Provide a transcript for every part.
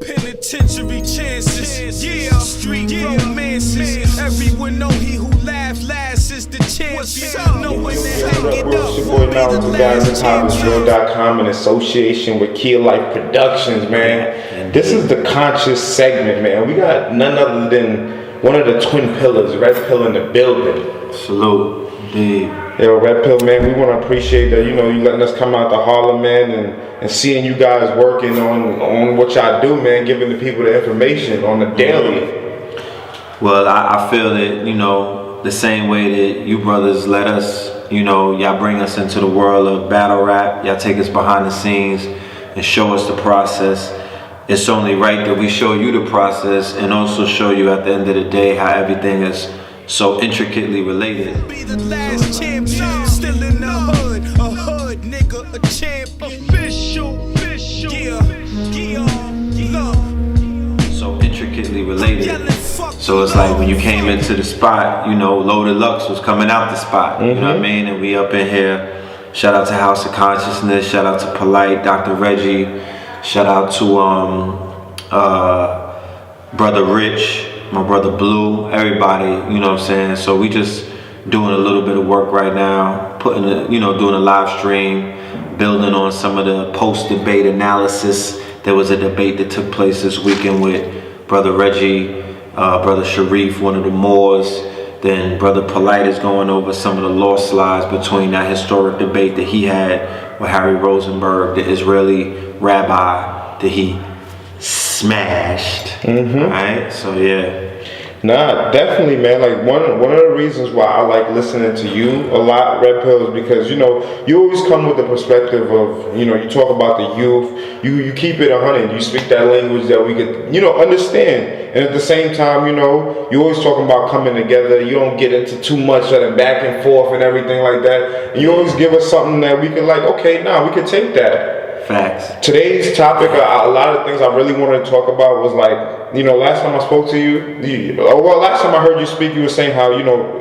Penitentiary chances, yeah, street romances. Everyone know he who laughs last is the champion. No one that hang it up. It's your boy now with you guys at HobbiesDrill.com in association with Key Life Productions, man. This is the conscious segment, man. We got none other than one of the twin pillars, Red Pill, in the building. Salute, indeed. Yo, Red Pill, man, we want to appreciate that, you letting us come out to Harlem, man, and seeing you guys working on what y'all do, man, giving the people the information on the daily. Well, I feel that, the same way that you brothers let us, y'all bring us into the world of battle rap, y'all take us behind the scenes and show us the process. It's only right that we show you the process and also show you at the end of the day how everything is so intricately related. Be the last champion, still in the hood, a hood nigga, a champ, official, so intricately related. So it's like when you came into the spot, Loaded Lux was coming out the spot, you know what I mean? And we up in here. Shout out to House of Consciousness, shout out to Polite, Dr. Reggie, shout out to Brother Rich, my brother Blue, everybody, you know what I'm saying? So we just doing a little bit of work right now, doing a live stream, building on some of the post-debate analysis. There was a debate that took place this weekend with Brother Reggie, Brother Sharif, one of the Moors. Then Brother Polite is going over some of the law slides between that historic debate that he had with Harry Rosenberg, the Israeli rabbi that he smashed. Right? So yeah. Nah, definitely, man. Like one of the reasons why I like listening to you a lot, Red Pill, is because you always come with the perspective of you talk about the youth. You keep it 100. You speak that language that we could understand, and at the same time, you always talking about coming together. You don't get into too much of the back and forth and everything like that. And you always give us something that we can we could take that. Facts. Today's topic, a lot of things I really wanted to talk about was last time I spoke to you, last time I heard you speak, you were saying how,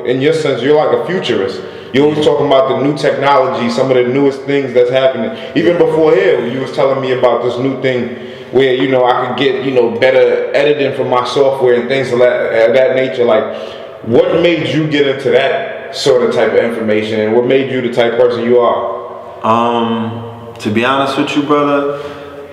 in your sense, you're like a futurist. You're always talking about the new technology, some of the newest things that's happening. Even before here, you was telling me about this new thing where, I could get, better editing from my software and things of that nature. Like, what made you get into that sort of type of information, and what made you the type of person you are? To be honest with you, brother,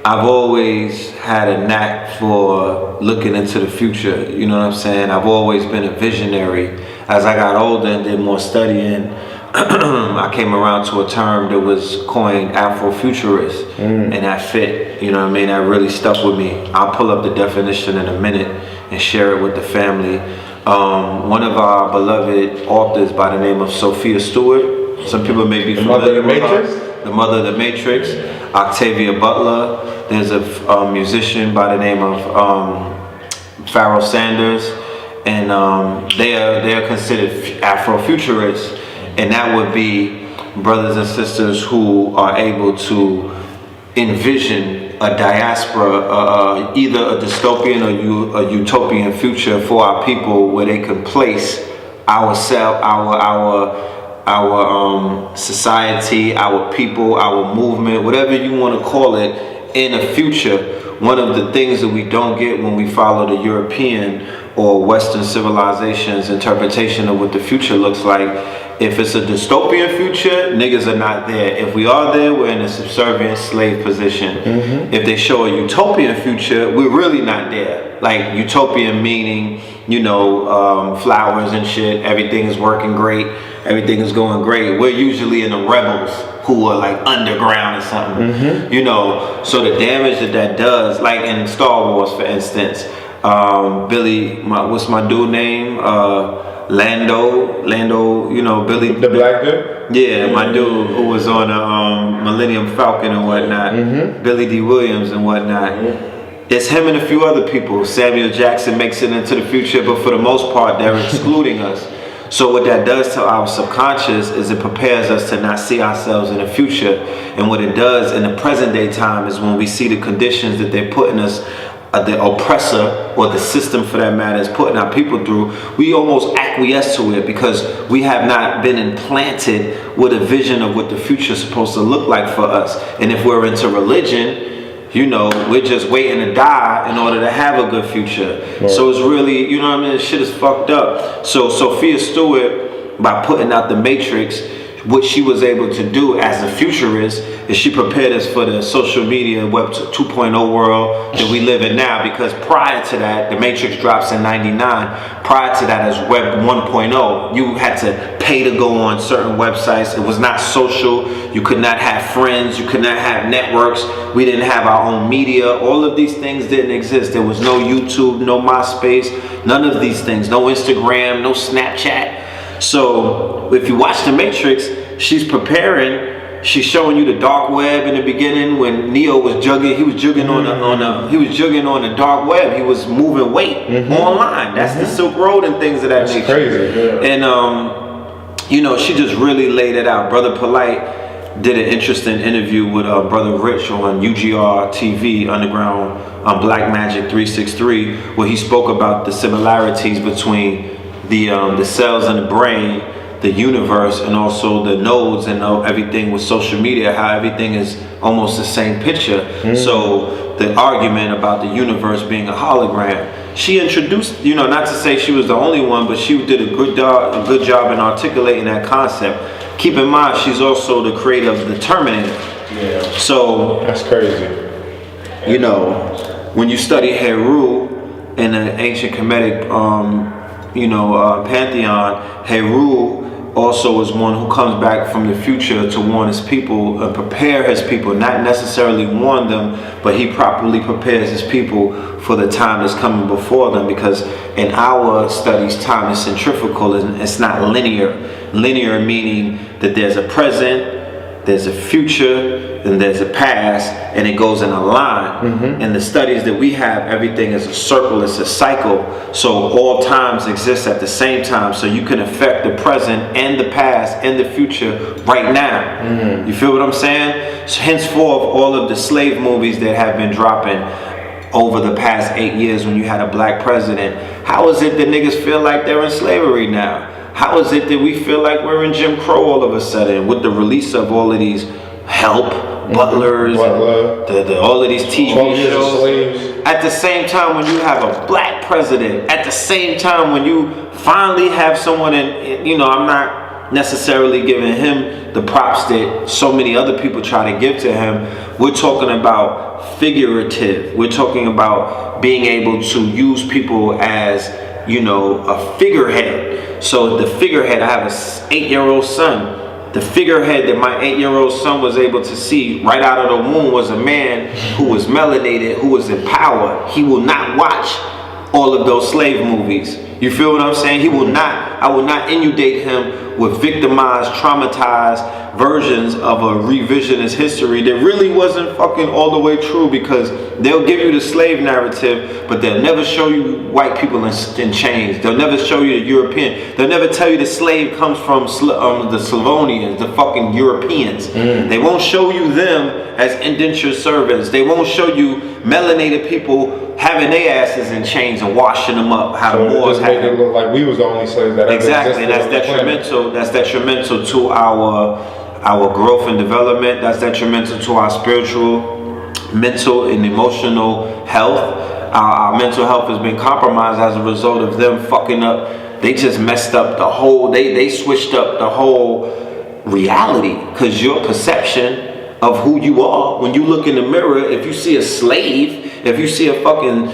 I've always had a knack for looking into the future, you know what I'm saying? I've always been a visionary. As I got older and did more studying, I came around to a term that was coined Afrofuturist, and that fit, you know what I mean? That really stuck with me. I'll pull up the definition in a minute and share it with the family. One of our beloved authors by the name of Sophia Stewart, some people may be familiar with her. The mother of the Matrix, Octavia Butler. There's a musician by the name of Pharoah Sanders, and they are considered Afrofuturists, and that would be brothers and sisters who are able to envision a diaspora, either a dystopian or a utopian future for our people, where they can place our society, our people, our movement, whatever you want to call it, in a future. One of the things that we don't get when we follow the European or Western civilization's interpretation of what the future looks like, if it's a dystopian future, niggas are not there. If we are there, we're in a subservient slave position. If they show a utopian future, we're really not there. Like utopian meaning, flowers and shit, everything is working great, everything is going great. We're usually in the rebels who are like underground or something, So the damage that does, like in Star Wars, for instance, Billy, what's my dude name? Lando, Billy. The black dude? Yeah, my dude who was on Millennium Falcon and whatnot, Billy D. Williams and whatnot. It's him and a few other people. Samuel Jackson makes it into the future, but for the most part, they're excluding us. So what that does to our subconscious is it prepares us to not see ourselves in the future. And what it does in the present day time is when we see the conditions that they're putting us, the oppressor or the system for that matter is putting our people through, we almost acquiesce to it because we have not been implanted with a vision of what the future is supposed to look like for us. And if we're into religion, you know, we're just waiting to die in order to have a good future. Right. So it's really, you know what I mean, this shit is fucked up. So Sophia Stewart, by putting out The Matrix, what she was able to do as a futurist is she prepared us for the social media web 2.0 world that we live in now, because prior to that, The Matrix drops in 99. Prior to that is web 1.0. You had to pay to go on certain websites. It was not social. You could not have friends. You could not have networks. We didn't have our own media. All of these things didn't exist. There was no YouTube, no MySpace, none of these things. No Instagram, no Snapchat. So if you watch The Matrix, she's preparing. She's showing you the dark web in the beginning when Neo was jugging. He was jugging on the dark web. He was moving weight online. That's the Silk Road and things of that nature. Crazy. Yeah. And you know, she just really laid it out. Brother Polite did an interesting interview with Brother Rich on UGR TV, Underground Black Magic 363, where he spoke about the similarities between the cells in the brain, the universe, and also the nodes and everything with social media, how everything is almost the same picture. So the argument about the universe being a hologram, she introduced, you know, not to say she was the only one, but she did a good job in articulating that concept. Keep in mind, she's also the creator of the Terminator. Yeah. So that's crazy. You know, when you study Heru in the ancient Kemetic pantheon, Heru also is one who comes back from the future to warn his people and prepare his people, not necessarily warn them, but he properly prepares his people for the time that's coming before them, because in our studies, time is centrifugal and it's not linear. Linear meaning that there's a present, there's a future, and there's a past, and it goes in a line. In the studies that we have, everything is a circle, it's a cycle. So all times exist at the same time. So you can affect the present and the past and the future right now. You feel what I'm saying? So henceforth, all of the slave movies that have been dropping over the past 8 years when you had a black president, how is it that niggas feel like they're in slavery now? How is it that we feel like we're in Jim Crow all of a sudden with the release of all of these Help, Butlers, and all of these TV shows? At the same time when you have a black president, at the same time when you finally have someone I'm not necessarily giving him the props that so many other people try to give to him. We're talking about figurative. We're talking about being able to use people as, a figurehead. So the figurehead, I have an 8-year-old son. The figurehead that my 8-year-old son was able to see right out of the womb was a man who was melanated, who was in power. He will not watch all of those slave movies. You feel what I'm saying? I will not inundate him with victimized, traumatized versions of a revisionist history that really wasn't fucking all the way true, because they'll give you the slave narrative, but they'll never show you white people in chains. They'll never show you the European. They'll never tell you the slave comes from the Slavonians, the fucking Europeans. They won't show you them as indentured servants. They won't show you melanated people having their asses in chains and washing them up. How the Moors make it look like we was the only slaves that exactly, and that's detrimental. That's detrimental to our growth and development. That's detrimental to our spiritual, mental, and emotional health. Our mental health has been compromised as a result of them fucking up. They just messed up the whole. They switched up the whole reality, because your perception of who you are, when you look in the mirror, if you see a slave, if you see a fucking,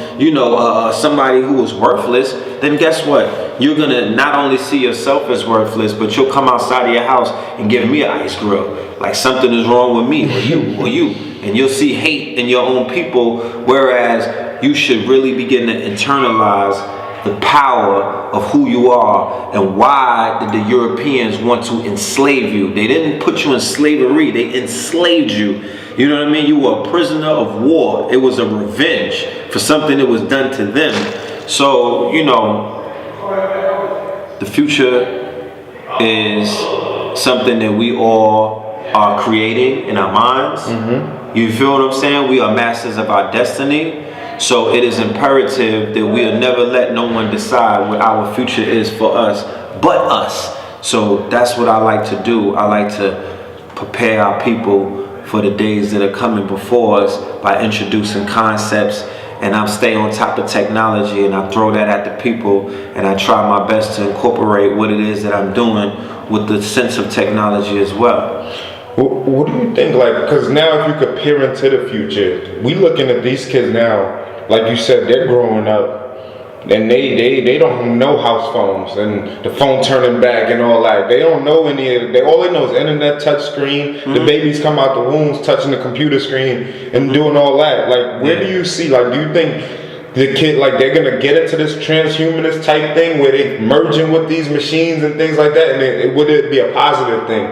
somebody who is worthless, then guess what? You're gonna not only see yourself as worthless, but you'll come outside of your house and give me an ice grill. Like something is wrong with me, or you. And you'll see hate in your own people, whereas you should really begin to internalize the power of who you are and why did the Europeans want to enslave you. They didn't put you in slavery, they enslaved you. You know what I mean? You were a prisoner of war. It was a revenge for something that was done to them. So, the future is something that we all are creating in our minds. You feel what I'm saying? We are masters of our destiny. So it is imperative that we'll never let no one decide what our future is for us but us. So that's what I like to do. I like to prepare our people for the days that are coming before us by introducing concepts. And I stay on top of technology, and I throw that at the people, and I try my best to incorporate what it is that I'm doing with the sense of technology as well. What do you think, like, because now if you compare into the future, we looking at these kids now, like you said, they're growing up, and they don't know house phones and the phone turning back and all that. They don't know any of it. All they know is internet, touch screen. The babies come out the wombs touching the computer screen and doing all that. Like, where do you see, like, do you think the kid, like, they're gonna get into this transhumanist type thing where they merging with these machines and things like that, and would it be a positive thing?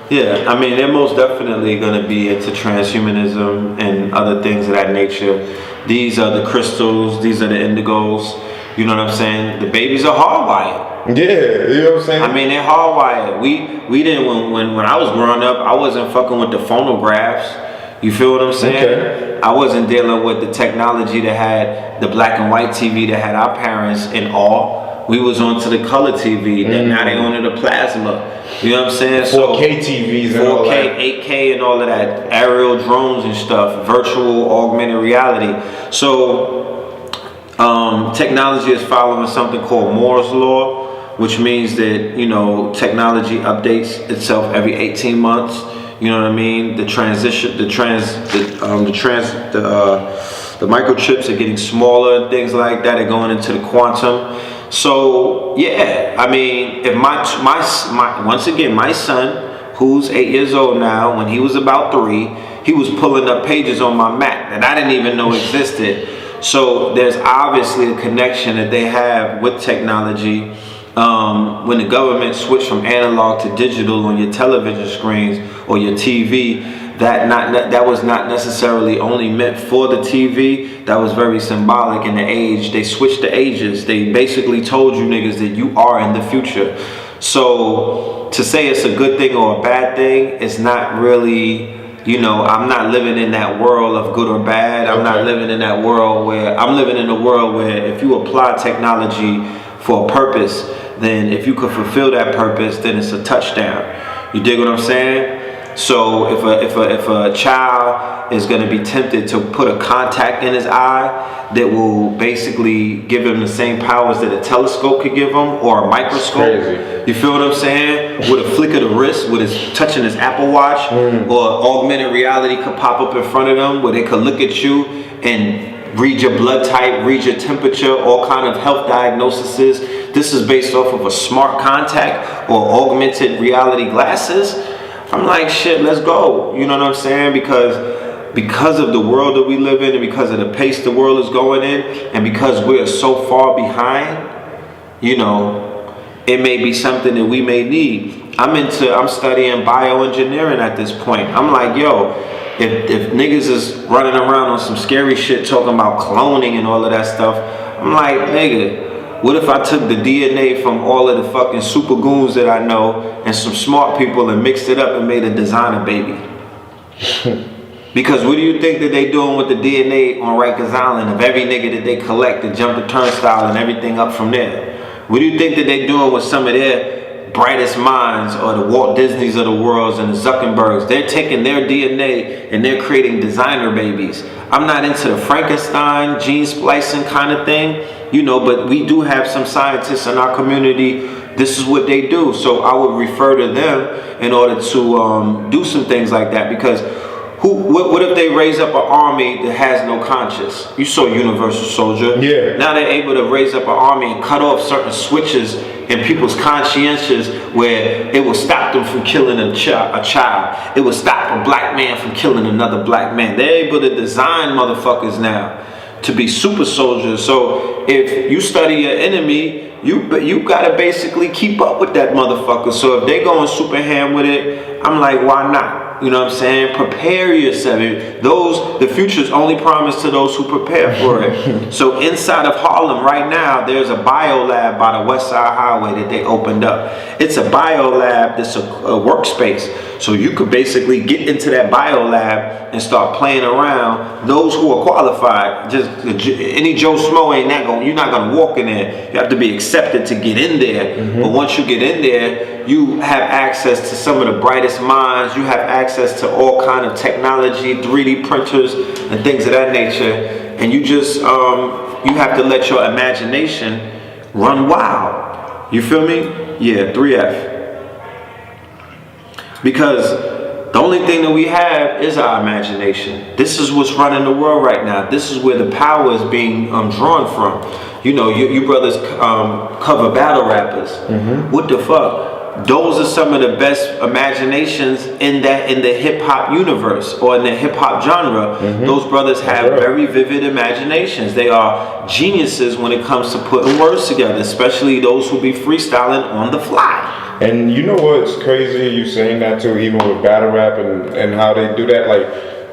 Yeah, I mean, they're most definitely going to be into transhumanism and other things of that nature. These are the crystals, these are the indigos. You know what I'm saying? The babies are hardwired. Yeah, you know what I'm saying? I mean, they're hardwired. We didn't, when I was growing up, I wasn't fucking with the phonographs. You feel what I'm saying? Okay. I wasn't dealing with the technology that had the black and white TV that had our parents in awe. We was onto the color TV. Now they on the plasma. You know what I'm saying? 4K TVs and all that. 4K, 8K and all of that. Aerial drones and stuff. Virtual augmented reality. So technology is following something called Moore's Law, which means that, you know, technology updates itself every 18 months. You know what I mean? The microchips are getting smaller and things like that. Are going into the quantum. So yeah, I mean, if my once again, my son, who's 8 years old now, when he was about 3, he was pulling up pages on my Mac that I didn't even know existed. So there's obviously a connection that they have with technology. When the government switched from analog to digital on your television screens or your TV, that was not necessarily only meant for the TV. That was very symbolic in the age. They switched the ages. They basically told you niggas that you are in the future. So to say it's a good thing or a bad thing, it's not really, you know, I'm not living in that world of good or bad. I'm not living in that world where, I'm living in a world where if you apply technology for a purpose, then if you could fulfill that purpose, then it's a touchdown. You dig what I'm saying? So if a child is going to be tempted to put a contact in his eye that will basically give him the same powers that a telescope could give him, or a microscope, you feel what I'm saying? With a flick of the wrist, with his touching his Apple Watch, or augmented reality could pop up in front of them where they could look at you and read your blood type, read your temperature, all kind of health diagnoses. This is based off of a smart contact or augmented reality glasses. I'm like, shit, let's go. You know what I'm saying? Because of the world that we live in, and because of the pace the world is going in, and because we're so far behind, you know, it may be something that we may need. I'm studying bioengineering at this point. I'm like, yo, if niggas is running around on some scary shit talking about cloning and all of that stuff, I'm like, nigga, what if I took the DNA from all of the fucking super goons that I know and some smart people and mixed it up and made a designer baby? Because what do you think that they doing with the DNA on Rikers Island of every nigga that they collect and jump the turnstile and everything up from there? What do you think that they doing with some of their brightest minds, or the Walt Disneys of the world and the Zuckerbergs? They're taking their DNA and they're creating designer babies. I'm not into the Frankenstein gene splicing kind of thing, you know, but we do have some scientists in our community. This is what they do. So I would refer to them in order to do some things like that. Because what if they raise up an army that has no conscience? You saw Universal Soldier. Yeah. Now they're able to raise up an army and cut off certain switches in people's consciences where it will stop them from killing a child. It will stop a black man from killing another black man. They're able to design motherfuckers now to be super soldiers. So if you study your enemy, you gotta basically keep up with that motherfucker. So if they going super ham with it, I'm like, why not? You know what I'm saying? Prepare yourself. The future's only promised to those who prepare for it. So inside of Harlem right now, there's a bio lab by the West Side Highway that they opened up. It's a bio lab that's a workspace. So you could basically get into that bio lab and start playing around. Those who are qualified, just any Joe Smo you're not gonna walk in there. You have to be accepted to get in there. But once you get in there, you have access to some of the brightest minds. You have access to all kind of technology, 3D printers and things of that nature. And you just, you have to let your imagination run wild. You feel me? Yeah, 3F. Because the only thing that we have is our imagination. This is what's running the world right now. This is where the power is being drawn from. You know, you brothers cover battle rappers. What the fuck? Those are some of the best imaginations in the hip hop universe or in the hip hop genre. Those brothers have very vivid imaginations. They are geniuses when it comes to putting words together, especially those who be freestyling on the fly. And you know what's crazy? You saying that too, even with battle rap and how they do that. Like,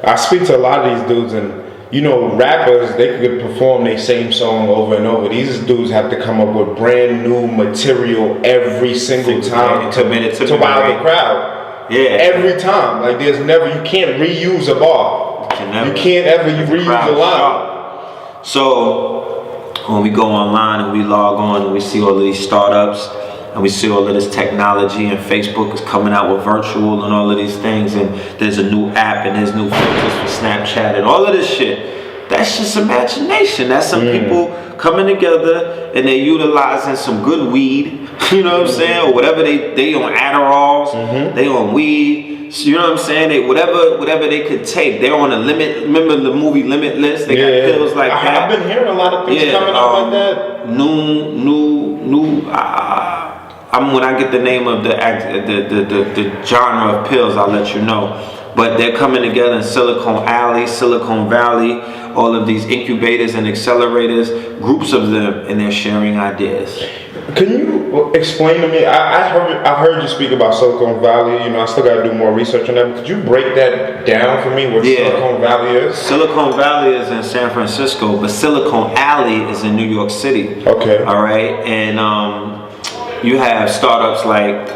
I speak to a lot of these dudes, and you know, rappers, they could perform their same song over and over. These dudes have to come up with brand new material every single time to wow the crowd. Yeah. Every time. Like, there's never, you can't reuse a bar. You can't ever reuse a line. So when we go online and we log on and we see all of these startups, and we see all of this technology, and Facebook is coming out with virtual and all of these things, and there's a new app and there's new filters for Snapchat and all of this shit. That's just imagination. That's some people coming together and they're utilizing some good weed, you know what I'm saying, or whatever they on Adderalls, they on weed, you know what I'm saying, they whatever they could take. They're on a limit. Remember the movie Limitless? They got pills like that. I've been hearing a lot of things coming out like that. When I get the name of the genre of pills, I'll let you know. But they're coming together in Silicon Alley, Silicon Valley, all of these incubators and accelerators, groups of them, and they're sharing ideas. Can you explain to me? I've heard you speak about Silicon Valley. You know, I still got to do more research on that. But could you break that down for me? What Silicon Valley is? Silicon Valley is in San Francisco, but Silicon Alley is in New York City. Okay. All right, and you have startups like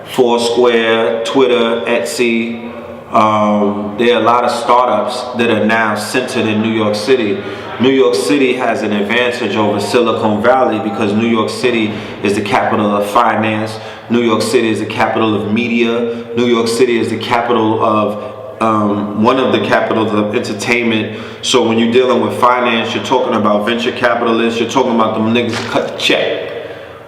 Foursquare, Twitter, Etsy. There are a lot of startups that are now centered in New York City. New York City has an advantage over Silicon Valley because New York City is the capital of finance. New York City is the capital of media. New York City is the capital of one of the capitals of entertainment. So when you're dealing with finance, you're talking about venture capitalists, you're talking about them niggas that cut the check.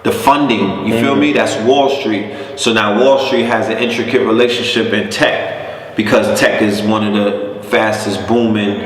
The funding, you feel me? That's Wall Street. So now Wall Street has an intricate relationship in tech because tech is one of the fastest booming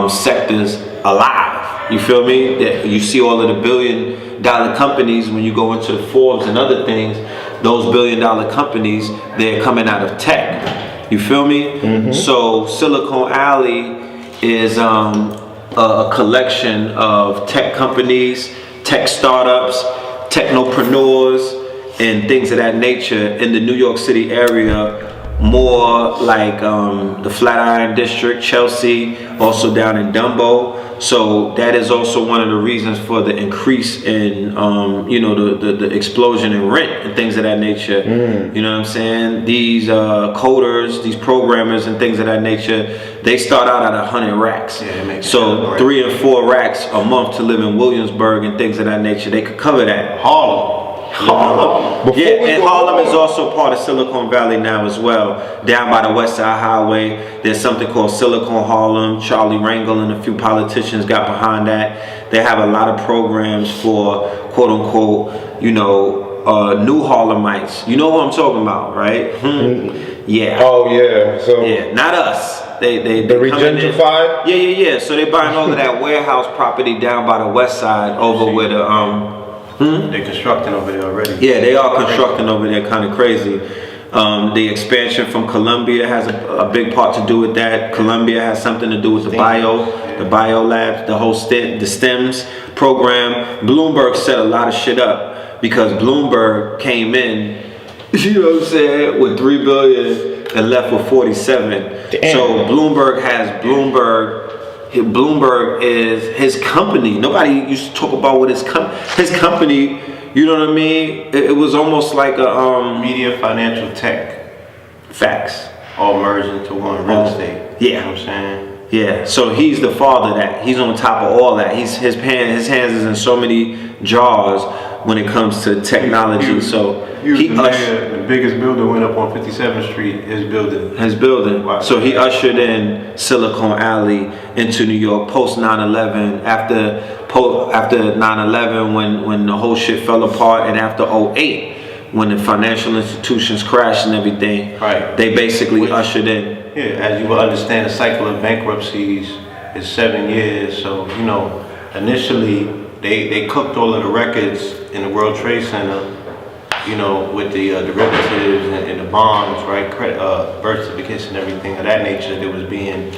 sectors alive. You feel me? You see all of the billion-dollar companies when you go into the Forbes and other things. Those billion-dollar companies, they're coming out of tech. You feel me? So Silicon Alley is a collection of tech companies, tech startups, technopreneurs, and things of that nature in the New York City area. More like the Flatiron District, Chelsea, also down in Dumbo. So that is also one of the reasons for the increase in, the explosion in rent and things of that nature. You know what I'm saying? These coders, these programmers and things of that nature, they start out at 100 racks. So 3 and 4 racks a month to live in Williamsburg and things of that nature. They could cover that. Harlem. And Harlem is also part of Silicon Valley now as well. Down by the West Side Highway, there's something called Silicon Harlem. Charlie Rangel and a few politicians got behind that. They have a lot of programs for quote unquote, new Harlemites. You know what I'm talking about, right? Yeah. Oh yeah. So yeah, not us. They regentrified? Yeah. So they buying all of that warehouse property down by the West Side over where the They're constructing over there already. Yeah, they are constructing over there, kind of crazy. The expansion from Columbia has a big part to do with that. Columbia has something to do with the bio labs, the whole the STEMS program. Bloomberg set a lot of shit up because Bloomberg came in, you know what I'm saying, with $3 billion and left with 47. Damn. So Bloomberg is his company. Nobody used to talk about what his company, you know what I mean? It was almost like a media, financial, tech. Facts. All merged into one. Real estate. Yeah. You know what I'm saying? Yeah. So he's the father of that. He's on top of all that. His hands is in so many jars. when it comes to technology. So He was the biggest builder went up on 57th Street, his building. Wow. So he ushered in Silicon Alley into New York post 9/11, after 9/11 when the whole shit fell apart, and after 08 when the financial institutions crashed and everything. Right. They basically ushered in. Yeah, as you will understand, the cycle of bankruptcies is 7 years. So, you know, initially they cooked all of the records in the World Trade Center, you know, with the derivatives and the bonds, right? Birth certificates and everything of that nature that was being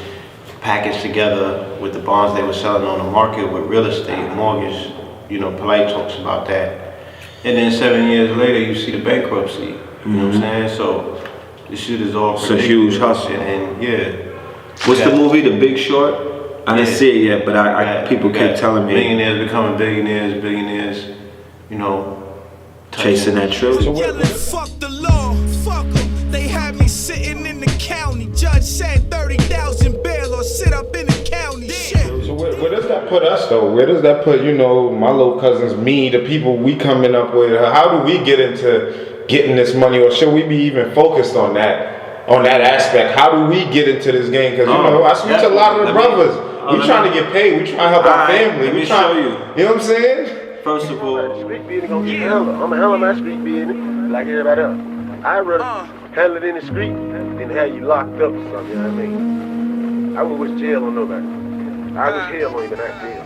packaged together with the bonds they were selling on the market with real estate, mortgage, you know, Polite talks about that. And then 7 years later, you see the bankruptcy, you know what I'm saying? So this shit is all It's a huge hustle. And yeah. What's the movie, The Big Short? I didn't see it yet, but people keep telling me. Millionaires becoming billionaires, you know. Chasing that truth. Yelling, fuck the law, fuck 'em. They had me sitting in the county. Judge said 30,000 bail or sit up in the county. Shit. So where does that put us though? Where does that put, you know, my little cousins, me, the people we coming up with? How do we get into getting this money, or should we be even focused on that aspect? How do we get into this game? Because, you know, I speak to a lot of the brothers. We trying to get paid. We trying to help our family. Let me We trying, show you. You know what I'm saying? First of all, Street business gonna get hella. I'm a hell of my street business, like everybody else. I'd rather handle it in the street than have you locked up or something, you know what I mean? I wouldn't wish jail on nobody. I wish hell on even that jail.